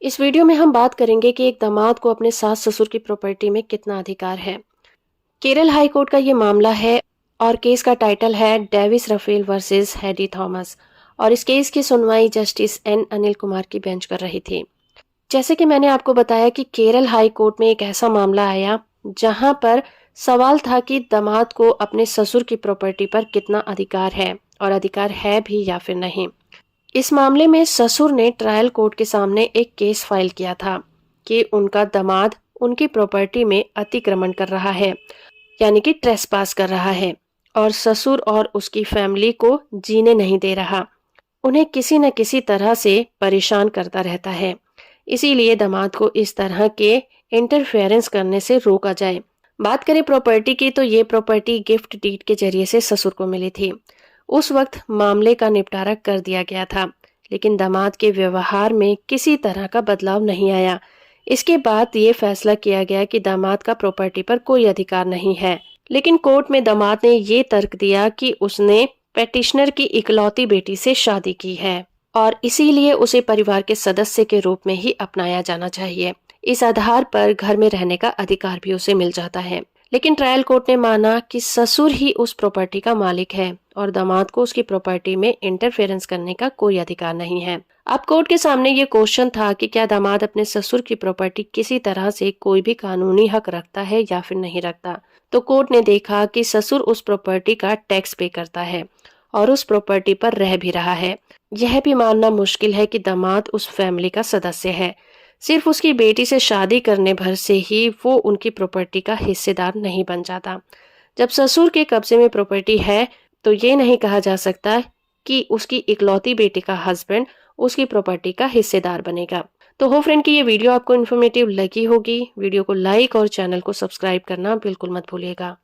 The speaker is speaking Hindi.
इस वीडियो में हम बात करेंगे कि एक दामाद को अपने सास ससुर की प्रॉपर्टी में कितना अधिकार है। केरल हाई कोर्ट का ये मामला है और केस का टाइटल है Davis Raphael versus Hedy Thomas. और इस केस की सुनवाई जस्टिस एन अनिल कुमार की बेंच कर रही थी। जैसे कि मैंने आपको बताया कि केरल हाई कोर्ट में एक ऐसा मामला आया जहां पर सवाल था कि दामाद को अपने ससुर की प्रॉपर्टी पर कितना अधिकार है और अधिकार है भी या फिर नहीं। इस मामले में ससुर ने ट्रायल कोर्ट के सामने एक केस फाइल किया था कि उनका दामाद उनकी प्रॉपर्टी में अतिक्रमण कर रहा है, यानी कि ट्रेसपास कर रहा है, और ससुर और उसकी फैमिली को जीने नहीं दे रहा, उन्हें किसी न किसी तरह से परेशान करता रहता है। इसीलिए दामाद को इस तरह के इंटरफेरेंस करने से रोका जाए। बात करें प्रॉपर्टी की, तो ये प्रॉपर्टी गिफ्ट डीड के जरिए से ससुर को मिली थी। उस वक्त मामले का निपटारा कर दिया गया था, लेकिन दामाद के व्यवहार में किसी तरह का बदलाव नहीं आया। इसके बाद ये फैसला किया गया कि दामाद का प्रॉपर्टी पर कोई अधिकार नहीं है। लेकिन कोर्ट में दामाद ने ये तर्क दिया कि उसने पेटिशनर की इकलौती बेटी से शादी की है और इसीलिए उसे परिवार के सदस्य के रूप में ही अपनाया जाना चाहिए। इस आधार पर घर में रहने का अधिकार भी उसे मिल जाता है। लेकिन ट्रायल कोर्ट ने माना कि ससुर ही उस प्रॉपर्टी का मालिक है और दामाद को उसकी प्रॉपर्टी में इंटरफेरेंस करने का कोई अधिकार नहीं है। अब कोर्ट के सामने ये क्वेश्चन था कि क्या दामाद अपने ससुर की प्रॉपर्टी किसी तरह से कोई भी कानूनी हक रखता है या फिर नहीं रखता। तो कोर्ट ने देखा कि ससुर उस प्रॉपर्टी का टैक्स पे करता है और उस प्रॉपर्टी पर रह भी रहा है। यह भी मानना मुश्किल है कि दामाद उस फैमिली का सदस्य है। सिर्फ उसकी बेटी से शादी करने भर से ही वो उनकी प्रॉपर्टी का हिस्सेदार नहीं बन जाता। जब ससुर के कब्जे में प्रॉपर्टी है तो ये नहीं कहा जा सकता कि उसकी इकलौती बेटी का हस्बैंड उसकी प्रॉपर्टी का हिस्सेदार बनेगा। तो हो फ्रेंड कि ये वीडियो आपको इन्फॉर्मेटिव लगी होगी। वीडियो को लाइक और चैनल को सब्सक्राइब करना बिल्कुल मत भूलिएगा।